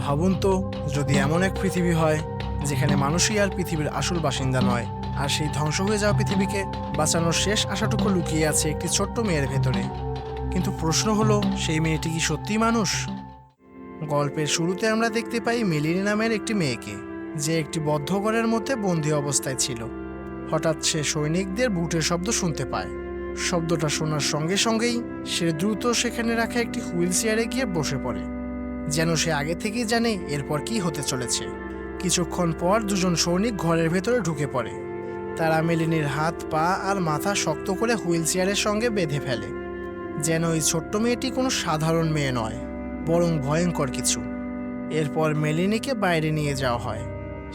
ভাবুন তো, যদি এমন এক পৃথিবী হয় যেখানে মানুষই আর পৃথিবীর আসল বাসিন্দা নয়, আর সেই ধ্বংস হয়ে যাওয়া পৃথিবীকে বাঁচানোর শেষ আশাটুকু লুকিয়ে আছে একটি ছোট্ট মেয়ের ভেতরে। কিন্তু প্রশ্ন হলো, সেই মেয়েটি কি সত্যিই মানুষ? গল্পের শুরুতে আমরা দেখতে পাই মেলিনী নামের একটি মেয়েকে, যে একটি বদ্ধ ঘরের মধ্যে বন্দী অবস্থায় ছিল। হঠাৎ সে সৈনিকদের বুটের শব্দ শুনতে পায়। শব্দটা শোনার সঙ্গে সঙ্গেই সে দ্রুত সেখানে রাখা একটি হুইল চেয়ারে গিয়ে বসে পড়ে, যেন সে আগে থেকেই জানে এরপর কি হতে চলেছে। কিছুক্ষণ পর দুজন সৈনিক ঘরের ভেতরে ঢুকে পড়ে। তারা মেলিনীর হাত, পা আর মাথা শক্ত করে হুইল চেয়ারের সঙ্গে বেঁধে ফেলে, যেন এই ছোট্ট মেয়েটি কোনো সাধারণ মেয়ে নয়, বরং ভয়ঙ্কর কিছু। এরপর মেলিনীকে বাইরে নিয়ে যাওয়া হয়।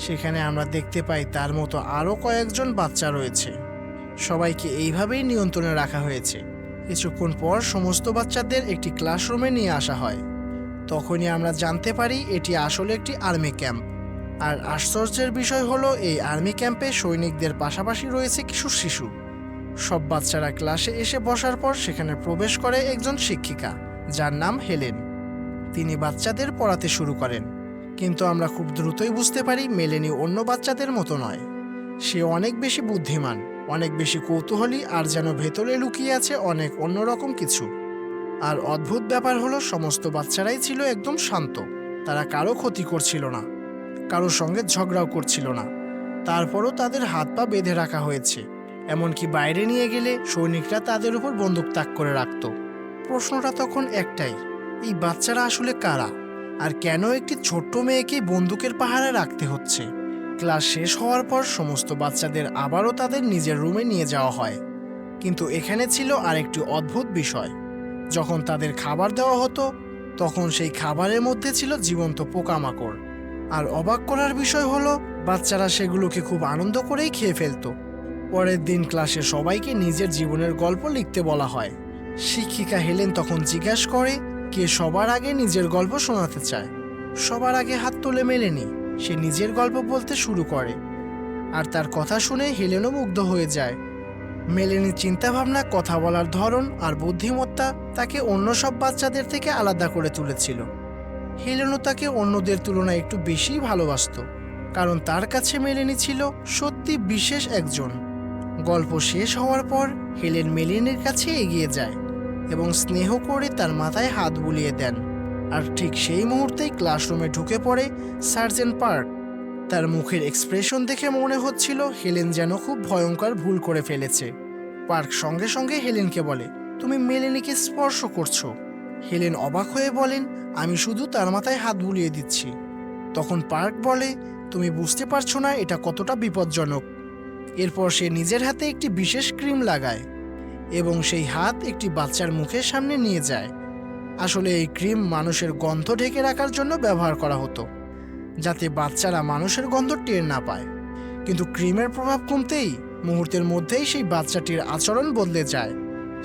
সেখানে আমরা দেখতে পাই তার মতো আরও কয়েকজন বাচ্চা রয়েছে। সবাইকে এইভাবেই নিয়ন্ত্রণে রাখা হয়েছে। কিছুক্ষণ পর সমস্ত বাচ্চাদের একটি ক্লাসরুমে নিয়ে আসা হয়। তখনই আমরা জানতে পারি এটি আসলে একটি আর্মি ক্যাম্প। আর আশ্চর্যের বিষয় হলো, এই আর্মি ক্যাম্পে সৈনিকদের পাশাপাশি রয়েছে কিছু শিশু। সব বাচ্চারা ক্লাসে এসে বসার পর সেখানে প্রবেশ করে একজন শিক্ষিকা, যার নাম হেলেন। তিনি বাচ্চাদের পড়াতে শুরু করেন, কিন্তু আমরা খুব দ্রুতই বুঝতে পারি মেলেনি অন্য বাচ্চাদের মতো নয়। সে অনেক বেশি বুদ্ধিমান, অনেক বেশি কৌতূহলী, আর যেন ভেতরে লুকিয়ে আছে অনেক অন্যরকম কিছু। আর অদ্ভুত ব্যাপার হলো, সমস্ত বাচ্চারাই ছিল একদম শান্ত। তারা কারো ক্ষতি করছিল না, কারোর সঙ্গে ঝগড়াও করছিল না। তারপরও তাদের হাত পা বেঁধে রাখা হয়েছে, এমনকি বাইরে নিয়ে গেলে সৈনিকরা তাদের উপর বন্দুক তাক করে রাখত। প্রশ্নটা তখন একটাই, এই বাচ্চারা আসলে কারা, আর কেন একটি ছোট্ট মেয়েকে বন্দুকের পাহারা রাখতে হচ্ছে? ক্লাস শেষ হওয়ার পর সমস্ত বাচ্চাদের আবারও তাদের নিজের রুমে নিয়ে যাওয়া হয়। কিন্তু এখানে ছিল আরেকটি অদ্ভুত বিষয়। যখন তাদের খাবার দেওয়া হতো, তখন সেই খাবারের মধ্যে ছিল জীবন্ত পোকামাকড়। আর অবাক করার বিষয় হলো, বাচ্চারা সেগুলোকে খুব আনন্দ করেই খেয়ে ফেলতো। পরের দিন ক্লাসে সবাইকে নিজের জীবনের গল্প লিখতে বলা হয়। শিক্ষিকা হেলেন তখন জিজ্ঞাসা করে, কে সবার আগে নিজের গল্প শোনাতে চায়? সবার আগে হাত তোলে মেলেনি। সে নিজের গল্প বলতে শুরু করে, আর তার কথা শুনে হেলেনও মুগ্ধ হয়ে যায়। মেলেনির চিন্তাভাবনা, কথা বলার ধরন আর বুদ্ধিমত্তা তাকে অন্য সব বাচ্চাদের থেকে আলাদা করে তুলেছিল। হেলেনও তাকে অন্যদের তুলনায় একটু বেশিই ভালোবাসত, কারণ তার কাছে মেলেনি ছিল সত্যি বিশেষ একজন। গল্প শেষ হওয়ার পর হেলেন মেলেনির কাছে এগিয়ে যায় এবং স্নেহ করে তার মাথায় হাত বুলিয়ে দেন। আর ঠিক সেই মুহূর্তেই ক্লাসরুমে ঢুকে পড়ে সার্জেন্ট পার্ক। তার মুখের এক্সপ্রেশন দেখে মনে হচ্ছিল হেলেন যেন খুব ভয়ঙ্কর ভুল করে ফেলেছে। পার্ক সঙ্গে সঙ্গে হেলেনকে বলে, তুমি মেলেনিকে স্পর্শ করছো। হেলেন অবাক হয়ে বলেন, আমি শুধু তার মাথায় হাত বুলিয়ে দিচ্ছি। তখন পার্ক বলে, তুমি বুঝতে পারছো না এটা কতটা বিপজ্জনক। এরপর সে নিজের হাতে একটি বিশেষ ক্রিম লাগায় এবং সেই হাত একটি বাচ্চার মুখের সামনে নিয়ে যায়। আসলে এই ক্রিম মানুষের গন্ধ ঢেকে রাখার জন্য ব্যবহার করা হতো, যাতে বাচ্চারা মানুষের গন্ধ টের না পায়। কিন্তু ক্রিমের প্রভাব কমতেই মুহূর্তের মধ্যেই সেই বাচ্চাটির আচরণ বদলে যায়।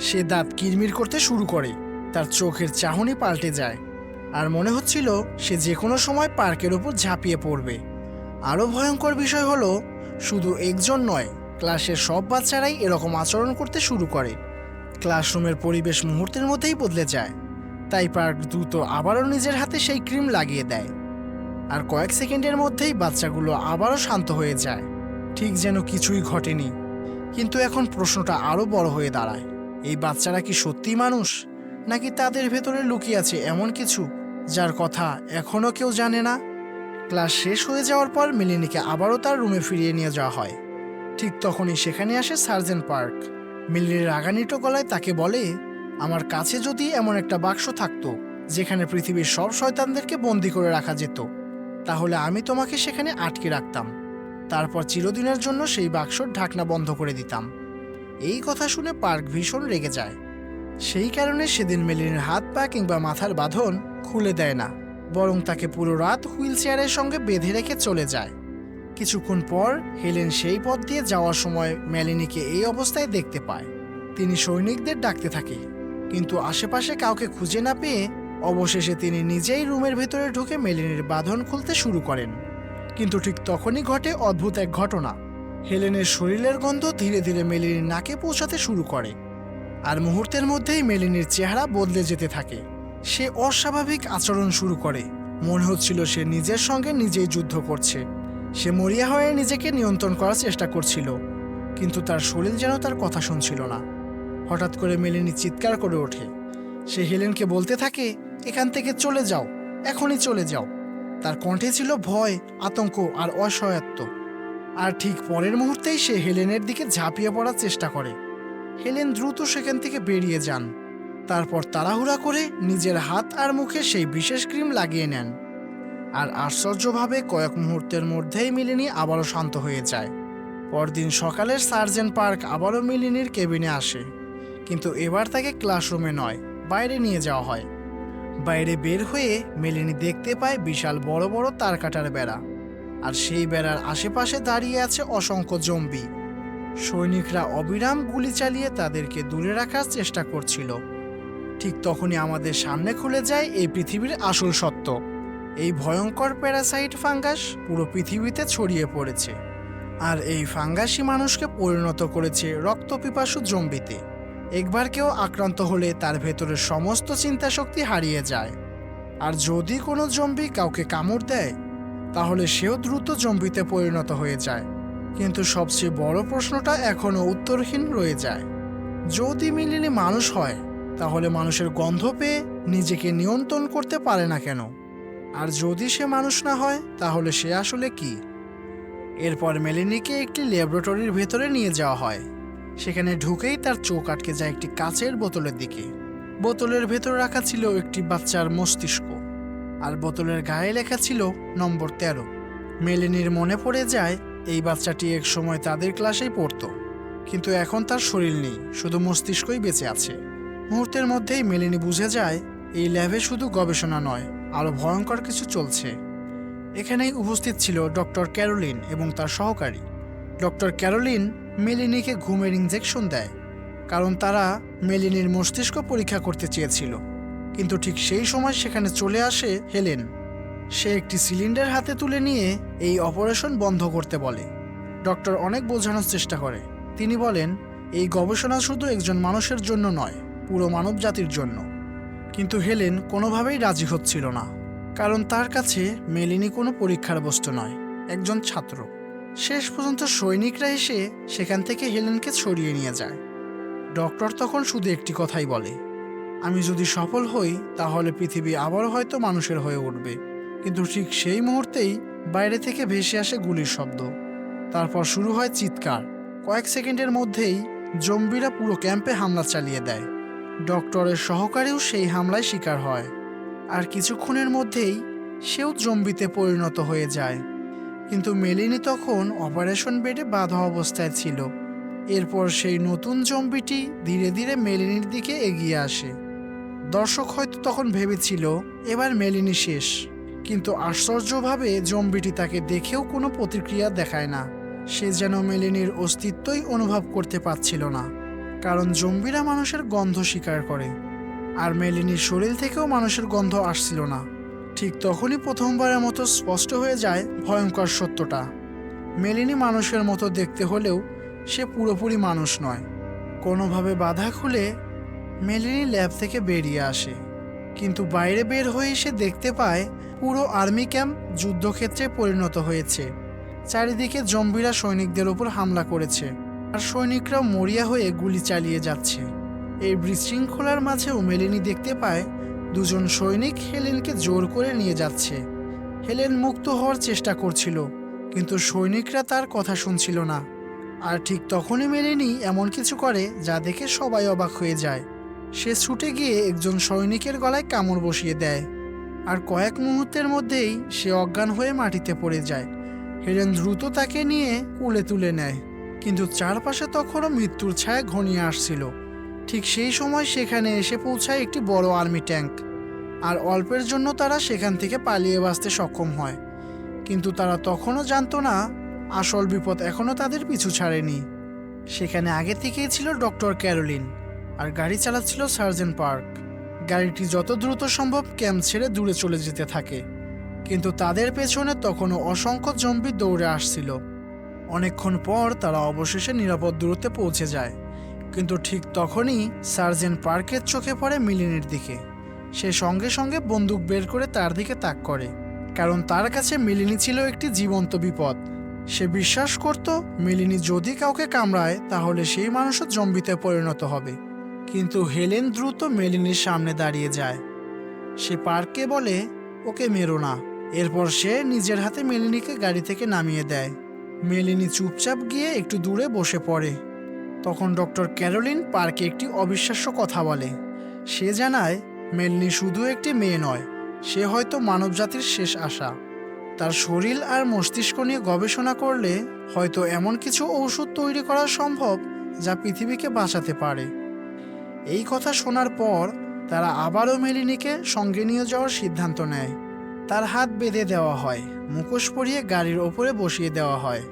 সে দাঁত কিরমির করতে শুরু করে, তার চোখের চাহনি পাল্টে যায়, আর মনে হচ্ছিল সে যে কোনো সময় পার্কের উপর ঝাঁপিয়ে পড়বে। আরও ভয়ঙ্কর বিষয় হলো, শুধু একজন নয়, ক্লাসের সব বাচ্চারাই এরকম আচরণ করতে শুরু করে। ক্লাসরুমের পরিবেশ মুহূর্তের মধ্যেই বদলে যায়। তাই পার্ক দ্রুত আবারও নিজের হাতে সেই ক্রিম লাগিয়ে দেয়, আর কয়েক সেকেন্ডের মধ্যেই বাচ্চাগুলো আবারও শান্ত হয়ে যায়, ঠিক যেন কিছুই ঘটেনি। কিন্তু এখন প্রশ্নটা আরও বড় হয়ে দাঁড়ায়, এই বাচ্চারা কি সত্যিই মানুষ, নাকি তাদের ভেতরে লুকিয়ে আছে এমন কিছু যার কথা এখনও কেউ জানে না? ক্লাস শেষ হয়ে যাওয়ার পর মেলিনীকে আবারও তার রুমে ফিরিয়ে নিয়ে যাওয়া হয়। ঠিক তখনই সেখানে আসে সার্জেন্ট পার্ক। মেলিনীর রাগান্বিত গলায় তাকে বলে, আমার কাছে যদি এমন একটা বাক্স থাকতো যেখানে পৃথিবীর সব শয়তানদেরকে বন্দি করে রাখা যেত, তাহলে আমি তোমাকে সেখানে আটকে রাখতাম, তারপর চিরদিনের জন্য সেই বাক্সর ঢাকনা বন্ধ করে দিতাম। এই কথা শুনে পার্ক ভীষণ রেগে যায়। সেই কারণে সেদিন মেলিনীর হাত পা কিংবা মাথার বাঁধন খুলে দেয় না, বরং তাকে পুরো রাত হুইল চেয়ারের সঙ্গে বেঁধে রেখে চলে যায়। কিছুক্ষণ পর হেলেন সেই পথ দিয়ে যাওয়ার সময় মেলিনীকে এই অবস্থায় দেখতে পায়। তিনি সৈনিকদের ডাকতে থাকে, কিন্তু আশেপাশে কাউকে খুঁজে না পেয়ে অবশেষে তিনি নিজেই রুমের ভেতরে ঢুকে মেলিনীর বাঁধন খুলতে শুরু করেন। কিন্তু ঠিক তখনই ঘটে অদ্ভুত এক ঘটনা। হেলেনের শরীরের গন্ধ ধীরে ধীরে মেলিনীর নাকে পৌঁছাতে শুরু করে, আর মুহূর্তের মধ্যেই মেলিনীর চেহারা বদলে যেতে থাকে। সে অস্বাভাবিক আচরণ শুরু করে, মনে হচ্ছিল সে নিজের সঙ্গে নিজেই যুদ্ধ করছে। সে মরিয়া হয়ে নিজেকে নিয়ন্ত্রণ করার চেষ্টা করছিল, কিন্তু তার শরীর যেন তার কথা শুনছিল না। হঠাৎ করে মেলেনি চিৎকার করে ওঠে। সে হেলেনকে বলতে থাকে, এখান থেকে চলে যাও, এখনই চলে যাও। তার কণ্ঠে ছিল ভয়, আতঙ্ক আর অসহায়ত্ব। আর ঠিক পরের মুহূর্তেই সে হেলেনের দিকে ঝাঁপিয়ে পড়ার চেষ্টা করে। হেলেন দ্রুত সেখান থেকে বেরিয়ে যান। তারপর তাড়াহুড়া করে নিজের হাত আর মুখে সেই বিশেষ ক্রিম লাগিয়ে নেন। আর আশ্চর্যভাবে কয়েক মুহূর্তের মধ্যেই মেলেনি আবারও শান্ত হয়ে যায়। পরদিন সকালে সার্জেন্ট পার্ক আবারও মেলেনির কেবিনে আসে, কিন্তু এবার তাকে ক্লাসরুমে নয়, বাইরে নিয়ে যাওয়া হয়। বাইরে বের হয়ে মেলেনি দেখতে পায় বিশাল বড় বড় তারকাটার বেড়া, আর সেই বেড়ার আশেপাশে দাঁড়িয়ে আছে অসংখ্য জম্বি। সৈনিকরা অবিরাম গুলি চালিয়ে তাদেরকে দূরে রাখার চেষ্টা করছিল। ঠিক তখনই আমাদের সামনে খুলে যায় এই পৃথিবীর আসল সত্য। এই ভয়ঙ্কর প্যারাসাইট ফাঙ্গাস পুরো পৃথিবীতে ছড়িয়ে পড়েছে, আর এই ফাঙ্গাসই মানুষকে পরিণত করেছে রক্তপিপাসু জম্বিতে। একবার কেউ আক্রান্ত হলে তার ভেতরের সমস্ত চিন্তাশক্তি হারিয়ে যায়, আর যদি কোনো জম্বি কাউকে কামড় দেয় তাহলে সেও দ্রুত জম্বিতে পরিণত হয়ে যায়। কিন্তু সবচেয়ে বড় প্রশ্নটা এখনও উত্তরহীন রয়ে যায়। যদি মেলেনি মানুষ হয়, তাহলে মানুষের গন্ধ পেয়ে নিজেকে নিয়ন্ত্রণ করতে পারে না কেন? আর যদি সে মানুষ না হয়, তাহলে সে আসলে কি? এরপর মেলেনিকে একটি ল্যাবরেটরির ভেতরে নিয়ে যাওয়া হয়। সেখানে ঢুকেই তার চোখ আটকে যায় একটি কাচের বোতলের দিকে। বোতলের ভেতর রাখা ছিল একটি বাচ্চার মস্তিষ্ক, আর বোতলের গায়ে লেখা ছিল নম্বর 13। মেলেনির মনে পড়ে যায় এই বাচ্চাটি এক সময় তাদের ক্লাসেই পড়তো, কিন্তু এখন তার শরীর নেই, শুধু মস্তিষ্কই বেঁচে আছে। মুহূর্তের মধ্যেই মেলেনি বুঝে যায় এই ল্যাবে শুধু গবেষণা নয়, আরও ভয়ঙ্কর কিছু চলছে। এখানেই উপস্থিত ছিল ডক্টর ক্যারোলিন এবং তার সহকারী। ডক্টর ক্যারোলিন মেলেনিকে ঘুমের ইনজেকশন দেয়, কারণ তারা মেলেনির মস্তিষ্ক পরীক্ষা করতে চেয়েছিল। কিন্তু ঠিক সেই সময় সেখানে চলে আসে হেলেন। সে একটি সিলিন্ডার হাতে তুলে নিয়ে এই অপারেশন বন্ধ করতে বলে। ডক্টর অনেক বোঝানোর চেষ্টা করে। তিনি বলেন, এই গবেষণা শুধু একজন মানুষের জন্য নয়, পুরো মানব জাতির জন্য। কিন্তু হেলেন কোনোভাবেই রাজি হচ্ছিল না, কারণ তার কাছে মেলেনি কোনো পরীক্ষার বস্তু নয়, একজন ছাত্র। শেষ পর্যন্ত সৈনিকরা এসে সেখান থেকে হেলেনকে ছড়িয়ে নিয়ে যায়। ডক্টর তখন শুধু একটি কথাই বলে, আমি যদি সফল হই তাহলে পৃথিবী আবারও হয়তো মানুষের হয়ে উঠবে। কিন্তু ঠিক সেই মুহূর্তেই বাইরে থেকে ভেসে আসে গুলির শব্দ। তারপর শুরু হয় চিৎকার। কয়েক সেকেন্ডের মধ্যেই জম্বিরা পুরো ক্যাম্পে হামলা চালিয়ে দেয়। ডক্টরের সহকারীও সেই হামলায় শিকার হয়, আর কিছুক্ষণের মধ্যেই সেও জম্বিতে পরিণত হয়ে যায়। কিন্তু মেলেনি তখন অপারেশন বেডে বাঁধা অবস্থায় ছিল। এরপর সেই নতুন জম্বিটি ধীরে ধীরে মেলেনির দিকে এগিয়ে আসে। দর্শক হয়তো তখন ভেবেছিল এবার মেলেনি শেষ, কিন্তু আশ্চর্যভাবে জম্বিটি তাকে দেখেও কোনো প্রতিক্রিয়া দেখায় না। সে যেন মেলেনির অস্তিত্বই অনুভব করতে পারছিল না, কারণ জম্বিরা মানুষের গন্ধ শিকার করে, আর মেলেনির শরীর থেকেও মানুষের গন্ধ আসছিল না। ঠিক তখনই প্রথমবারের মতো স্পষ্ট হয়ে যায় ভয়ঙ্কর সত্যটা। মেলেনি মানুষের মতো দেখতে হলেও সে পুরোপুরি মানুষ নয়। কোনোভাবে বাধা খুলে মেলেনি ল্যাব থেকে বেরিয়ে আসে, কিন্তু বাইরে বের হয়ে সে দেখতে পায় পুরো আর্মি ক্যাম্প যুদ্ধক্ষেত্রে পরিণত হয়েছে। চারিদিকে জম্বিরা সৈনিকদের উপর হামলা করেছে, আর সৈনিকরাও মরিয়া হয়ে গুলি চালিয়ে যাচ্ছে। এই বিশৃঙ্খলার মাঝেও মেলেনি দেখতে পায় দুজন সৈনিক হেলেনকে জোর করে নিয়ে যাচ্ছে। হেলেন মুক্ত হওয়ার চেষ্টা করছিল, কিন্তু সৈনিকরা তার কথা শুনছিল না। আর ঠিক তখনই মেলেনি এমন কিছু করে যা দেখে সবাই অবাক হয়ে যায়। সে ছুটে গিয়ে একজন সৈনিকের গলায় কামড় বসিয়ে দেয়, আর কয়েক মুহূর্তের মধ্যেই সে অজ্ঞান হয়ে মাটিতে পড়ে যায়। হেলেন দ্রুত তাকে নিয়ে কোলে তুলে নেয়, কিন্তু চারপাশে তখনও মৃত্যুর ছায়া ঘনিয়ে আসছিল। ঠিক সেই সময় সেখানে এসে পৌঁছায় একটি বড় আর্মি ট্যাঙ্ক, আর অল্পের জন্য তারা সেখান থেকে পালিয়ে বাঁচতে সক্ষম হয়। কিন্তু তারা তখনও জানতো না আসল বিপদ এখনও তাদের পিছু ছাড়েনি। সেখানে আগে থেকেই ছিল ডক্টর ক্যারোলিন, আর গাড়ি চালাচ্ছিল সার্জেন্ট পার্ক। গাড়িটি যত দ্রুত সম্ভব ক্যাম্প ছেড়ে দূরে চলে যেতে থাকে, কিন্তু তাদের পেছনে তখনও অসংখ্য জম্বি দৌড়ে আসছিল। অনেকক্ষণ পর তারা অবশেষে নিরাপদ দূরত্বে পৌঁছে যায়, কিন্তু ঠিক তখনই সার্জেন্ট পার্কের চোখে পড়ে মেলেনির দিকে। সে সঙ্গে সঙ্গে বন্দুক বের করে তার দিকে তাক করে, কারণ তার কাছে মেলিনি ছিল একটি জীবন্ত বিপদ। সে বিশ্বাস করত মেলিনি যদি কাউকে কামড়ায় তাহলে সেই মানুষও জম্বিতে পরিণত হবে। কিন্তু হেলেন দ্রুত মেলিনির সামনে দাঁড়িয়ে যায়। সে পার্ককে বলে, ওকে মেরো না। এরপর সে নিজের হাতে মেলিনিকে গাড়ি থেকে নামিয়ে দেয়। মেলিনি চুপচাপ গিয়ে একটু দূরে বসে পড়ে। তখন ডক্টর ক্যারোলিন পার্কে একটি অবিশ্বাস্য কথা বলে। সে জানায় মেলিনি শুধু একটি মেয়ে নয়, সে হয়তো মানবজাতির শেষ আশা। তার শরীর আর মস্তিষ্ক নিয়ে গবেষণা করলে হয়তো এমন কিছু ঔষধ তৈরি করা সম্ভব যা পৃথিবীকে বাঁচাতে পারে। এই কথা শোনার পর তারা আবারও মেলিনিকে সঙ্গে নিয়ে যাওয়ার সিদ্ধান্ত নেয়। তার হাত বেঁধে দেওয়া হয়, মুখোশ পরিয়ে গাড়ির ওপরে বসিয়ে দেওয়া হয়।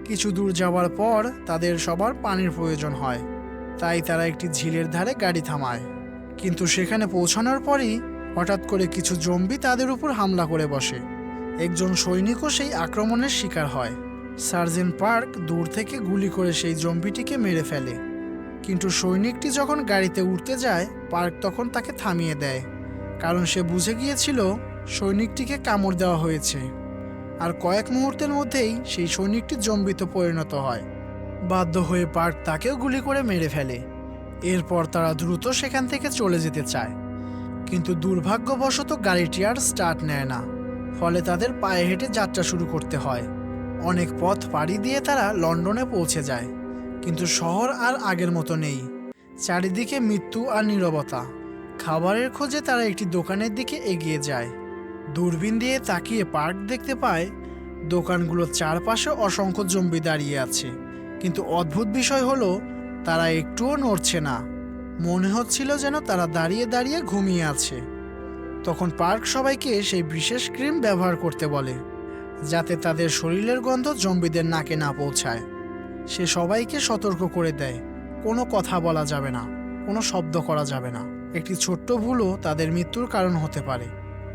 কিছু দূর যাওয়ার পর তাদের সবার পানির প্রয়োজন হয়, তাই তারা একটি ঝিলের ধারে গাড়ি থামায়। কিন্তু সেখানে পৌঁছানোর পরই হঠাৎ করে কিছু জম্বি তাদের উপর হামলা করে বসে। একজন সৈনিকও সেই আক্রমণের শিকার হয়। সার্জেন্ট পার্ক দূর থেকে গুলি করে সেই জম্বিটিকে মেরে ফেলে। কিন্তু সৈনিকটি যখন গাড়িতে উঠতে যায়, পার্ক তখন তাকে থামিয়ে দেয়, কারণ সে বুঝে গিয়েছিল সৈনিকটিকে কামড় দেওয়া হয়েছে। আর কয়েক মুহূর্তের মধ্যেই সেই সৈনিকটি জম্বিতে পরিণত হয়। বাধ্য হয়ে পার্ক তাকেও গুলি করে মেরে ফেলে। এরপর তারা দ্রুত সেখান থেকে চলে যেতে চায়, কিন্তু দুর্ভাগ্যবশত গাড়িটি আর স্টার্ট নেয় না। ফলে তাদের পায়ে হেঁটে যাত্রা শুরু করতে হয়। অনেক পথ পাড়ি দিয়ে তারা লন্ডনে পৌঁছে যায়, কিন্তু শহর আর আগের মতো নেই। চারিদিকে মৃত্যু আর নীরবতা। খাবারের খোঁজে তারা একটি দোকানের দিকে এগিয়ে যায়। দূরবীন দিয়ে তাকিয়ে পার্ক দেখতে পায় দোকানগুলোর চারপাশে অসংখ্য জম্বি দাঁড়িয়ে আছে, কিন্তু অদ্ভুত বিষয় হলো তারা একটুও নড়ছে না। মনে হচ্ছিল যেন তারা দাঁড়িয়ে দাঁড়িয়ে ঘুমিয়ে আছে। তখন পার্ক সবাইকে সেই বিশেষ ক্রিম ব্যবহার করতে বলে, যাতে তাদের শরীরের গন্ধ জম্বিদের নাকে না পৌঁছায়। সে সবাইকে সতর্ক করে দেয়, কোনো কথা বলা যাবে না, কোনো শব্দ করা যাবে না। একটি ছোট্ট ভুলও তাদের মৃত্যুর কারণ হতে পারে।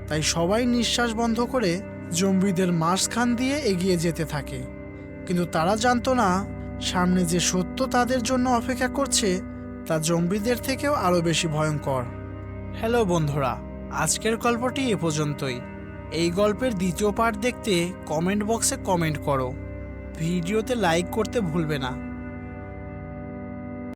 তাই সবাই নিঃশ্বাস বন্ধ করে জম্বিদের মাঝখান দিয়ে এগিয়ে যেতে থাকে। কিন্তু তারা জানতো না সামনে যে সত্য তাদের জন্য অপেক্ষা করছে তা জম্বিদের থেকেও আরও বেশি ভয়ঙ্কর। হ্যালো বন্ধুরা, আজকের গল্পটি এ পর্যন্তই। এই গল্পের দ্বিতীয় পার্ট দেখতে কমেন্ট বক্সে কমেন্ট করো। ভিডিওতে লাইক করতে ভুলবে না।